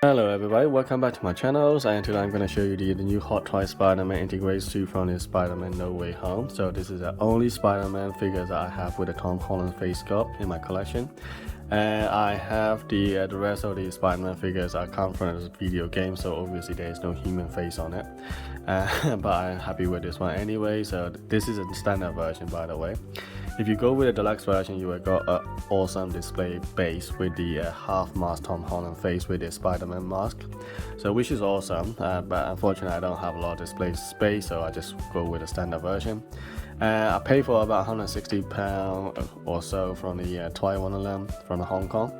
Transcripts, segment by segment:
Hello everybody, welcome back to my channel, and today I'm going to show you the new Hot Toy Spider-Man integrated suit from the Spider-Man No Way Home. So this is the only Spider-Man figures that I have with a Tom Holland face sculpt in my collection. And I have the rest of the Spider-Man figures are come from this video game, so obviously there is no human face on it. But I'm happy with this one anyway, so this is a standard version by the way. If you go with the deluxe version, you will got an awesome display base with the half mask Tom Holland face with the Spider-Man mask, so which is awesome. But unfortunately I don't have a lot of display space, so I just go with the standard version. I paid for about £160 or so from the Toy Wonderland from Hong Kong.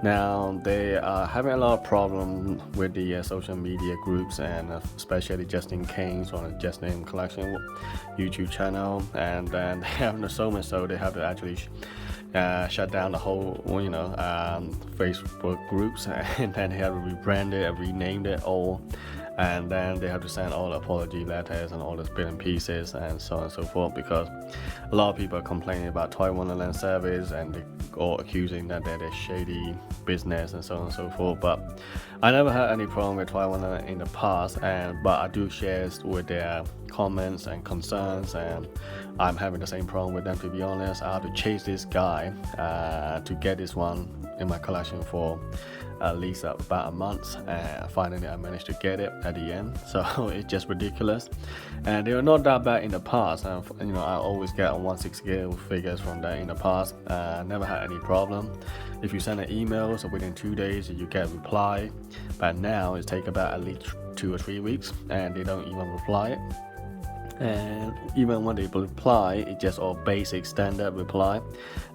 Now they are having a lot of problems with the social media groups, and especially Justin King's on the Just Name Collection YouTube channel, and then they have so much so they have to actually shut down the whole Facebook groups, and then they have to rebrand it and renamed it all, and then they have to send all the apology letters and all the bits and pieces and so on and so forth, because a lot of people are complaining about Toy Wonderland service and or accusing that they're shady business and so on and so forth. But I never had any problem with Toy Wonderland in the past, but I do share with their comments and concerns, and I'm having the same problem with them, to be honest. I have to chase this guy to get this one in my collection for at least about a month, and finally I managed to get it at the end. So it's just ridiculous, and they were not that bad in the past. I always get a 1/6 scale figures from there in the past. Never had any problem. If you send an email, so within 2 days you get a reply, but now it takes about at least 2 or 3 weeks and they don't even reply it. And even when they reply, it's just all basic standard reply,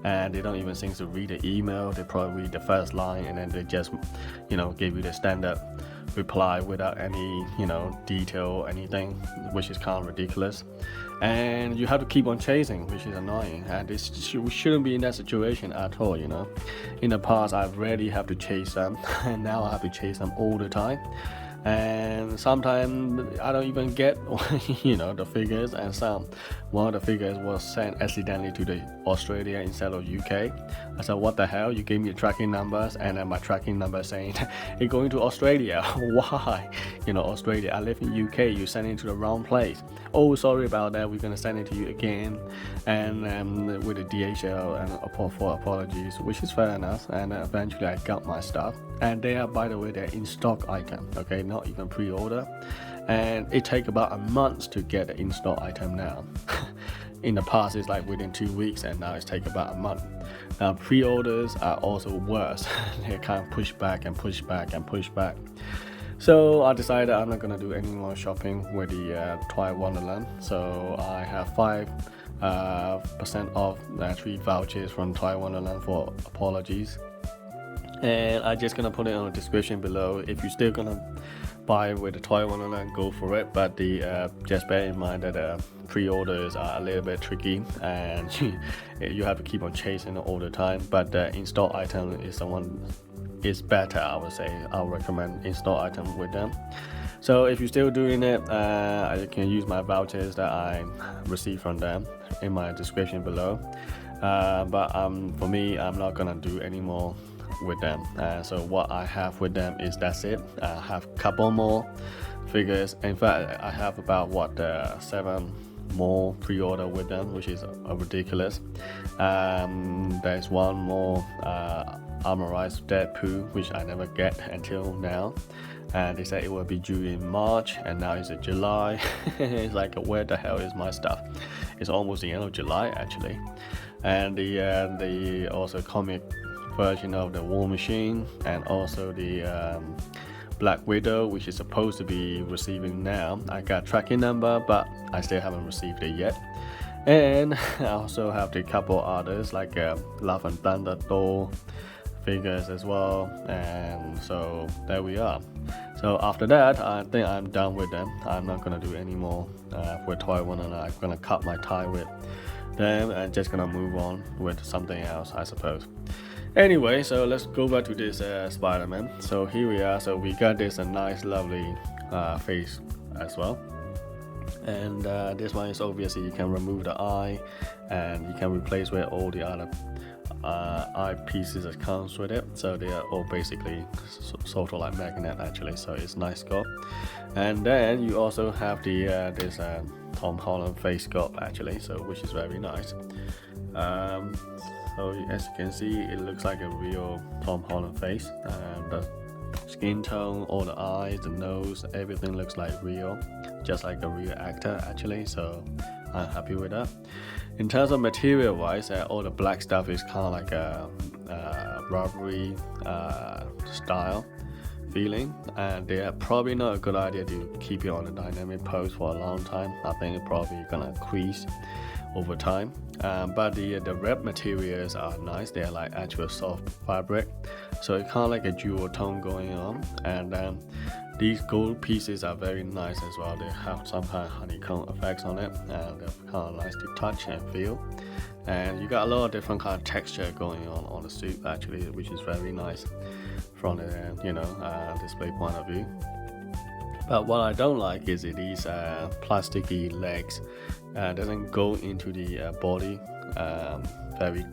and they don't even seem to read the email. They probably read the first line and then they just give you the standard reply without any detail or anything, which is kind of ridiculous. And you have to keep on chasing, which is annoying, and we shouldn't be in that situation at all. In the past I rarely have to chase them and now I have to chase them all the time, and sometimes I don't even get the figures, and one of the figures was sent accidentally to the Australia instead of UK. I said, what the hell, you gave me the tracking numbers, and then my tracking number saying it's going to Australia. Why? Australia, I live in UK, you send it to the wrong place. Oh, sorry about that, we're gonna send it to you again, and with the DHL and for apologies, which is fair enough. And eventually I got my stuff, and they are, by the way, they're in stock item, okay, not even pre-order, and it takes about a month to get the in-stock item now. In the past it's like within 2 weeks, and now it's take about a month. Now pre-orders are also worse. They kind of push back and push back and push back. So I decided I'm not gonna do any more shopping with the Toy Wonderland. So I have 5% off 3 vouchers from Toy Wonderland for apologies, and I'm just gonna put it on the description below. If you're still gonna buy with the Toy Wonderland, go for it, but just bear in mind that pre-orders are a little bit tricky, and you have to keep on chasing it all the time. But the in-stock item is better, I would say. I'll recommend in-stock item with them. So if you're still doing it, you can use my vouchers that I received from them in my description below. But for me, I'm not gonna do any more with them. So what I have with them is that's it. I have a couple more figures. In fact, I have about 7 more pre-order with them, which is ridiculous. There's one more armorized Deadpool, which I never get until now, and they said it will be due in March, and now it's in July. It's like, where the hell is my stuff? It's almost the end of July actually. And the also comic version of the War Machine, and also the Black Widow, which is supposed to be receiving now. I got tracking number, but I still haven't received it yet. And I also have the couple others like Love and Thunder Thor figures as well, and so there we are. So after that, I think I'm done with them. I'm not gonna do any more with Toy Wonderland. I'm gonna cut my tie with them and just gonna move on with something else, I suppose. Anyway, so let's go back to this Spider-Man. So here we are. So we got this nice lovely face as well, and this one is obviously you can remove the eye, and you can replace with all the other eye pieces that comes with it, so they are all basically sort of like magnet actually, so it's nice sculpt. And then you also have the this Tom Holland face sculpt actually, so which is very nice. So as you can see, it looks like a real Tom Holland face, and the skin tone, all the eyes, the nose, everything looks like real, just like a real actor actually, so I'm happy with that. In terms of material wise, all the black stuff is kind of like a rubbery style feeling, and they're probably not a good idea to keep it on a dynamic pose for a long time. I think it's probably gonna crease over time, but the red materials are nice. They're like actual soft fabric, so it's kind of like a dual tone going on. And these gold pieces are very nice as well. They have some kind of honeycomb effects on it, and they're kind of nice to touch and feel. And you got a lot of different kind of texture going on the suit actually, which is very nice from the display point of view. But what I don't like is these plasticky legs doesn't go into the body very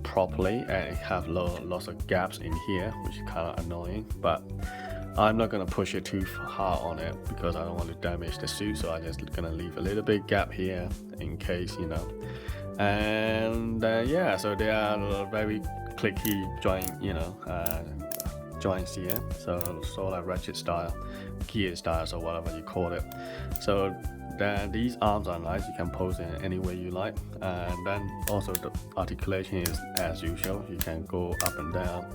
properly, and it have lots of gaps in here, which is kind of annoying. But I'm not gonna push it too hard on it because I don't want to damage the suit, so I'm just gonna leave a little bit gap here in case, And yeah, so they are very clicky joints here, so sort of like ratchet style, gear styles, or whatever you call it. So then these arms are nice, you can pose in any way you like. And then also the articulation is as usual, you can go up and down,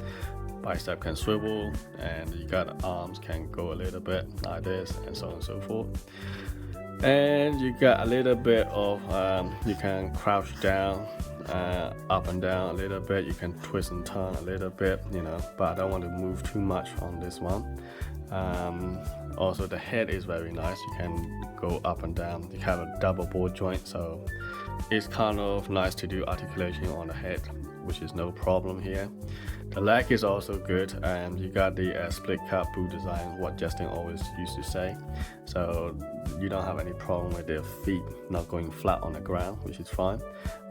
bicep can swivel, and you got arms can go a little bit like this, and so on and so forth. And you got a little bit of you can crouch down, up and down a little bit, you can twist and turn a little bit, but I don't want to move too much on this one. Also the head is very nice, you can go up and down. You have a double ball joint, so it's kind of nice to do articulation on the head, which is no problem here. The leg is also good, and you got the split cut boot design, what Justin always used to say, so you don't have any problem with the feet not going flat on the ground, which is fine.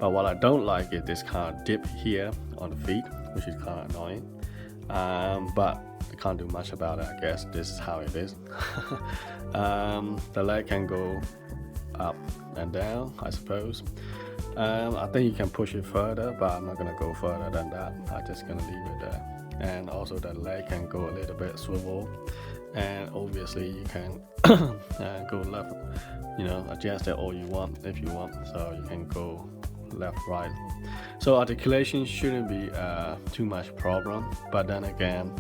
But what I don't like is this kind of dip here on the feet, which is kind of annoying. But I can't do much about it, I guess. This is how it is. The leg can go up and down, I suppose. I think you can push it further, but I'm not gonna go further than that. I'm just gonna leave it there. And also the leg can go a little bit swivel, and obviously you can go left, adjust it all you want if you want, so you can go left, right. So articulation shouldn't be too much problem, but then again,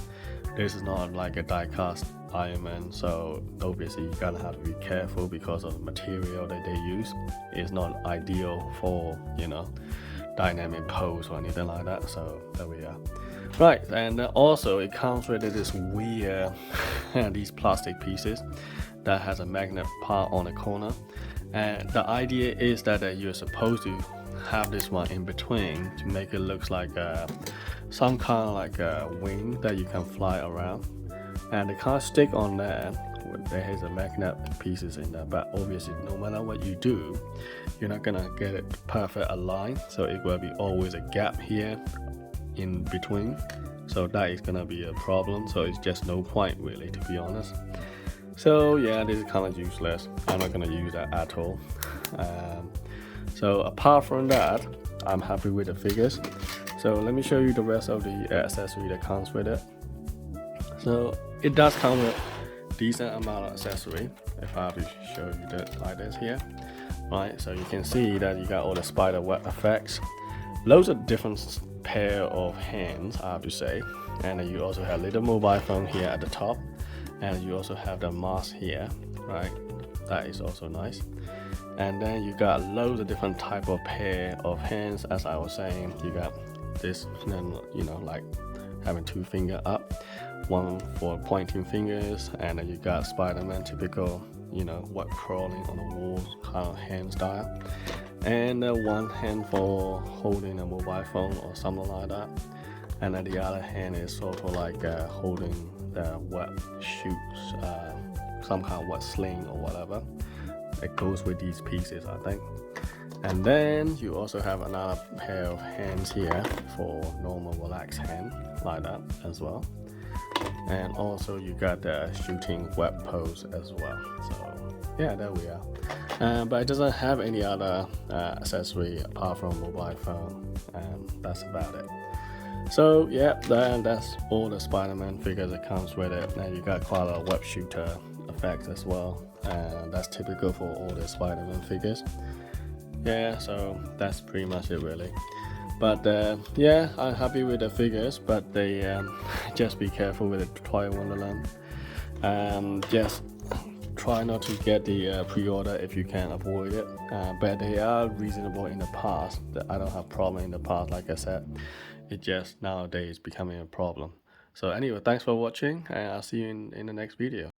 this is not like a die-cast Iron Man, so obviously you gotta have to be careful because of the material that they use. It's not ideal for dynamic pose or anything like that, so there we are. Right, and also it comes with this weird these plastic pieces that has a magnet part on the corner, and the idea is that you're supposed to have this one in between to make it look like some kind of like a wing that you can fly around, and it can't stick on there. There has a magnet pieces in there, but obviously no matter what you do, you're not gonna get it perfect aligned, so it will be always a gap here in between, so that is gonna be a problem. So it's just no point really, to be honest. So yeah, this is kind of useless. I'm not gonna use that at all. So apart from that, I'm happy with the figures. So let me show you the rest of the accessory that comes with it. So it does come with decent amount of accessory. If I have to show you that like this here, right? So you can see that you got all the spider web effects, loads of different pair of hands, I have to say, and then you also have a little mobile phone here at the top, and you also have the mask here, right? That is also nice. And then you got loads of different type of pair of hands. As I was saying, you got this, like having two finger up, one for pointing fingers, and then you got Spider-Man typical, what crawling on the wall kind of hand style, and one hand for holding a mobile phone or something like that, and then the other hand is sort of like holding the wet shoots, some kind of wet sling or whatever. It goes with these pieces, I think. And then you also have another pair of hands here for normal relaxed hand, like that as well. And also you got the shooting web pose as well. So yeah, there we are. But it doesn't have any other accessory apart from mobile phone, and that's about it. So yeah, then that's all the Spider-Man figures that comes with it. And you got quite a web shooter effect as well, and that's typical for all the Spider-Man figures. Yeah, so that's pretty much it really. But yeah, I'm happy with the figures, but they just be careful with the Toy Wonderland. Just try not to get the pre-order if you can avoid it. But they are reasonable in the past. I don't have problem in the past, like I said. It just nowadays becoming a problem. So anyway, thanks for watching, and I'll see you in the next video.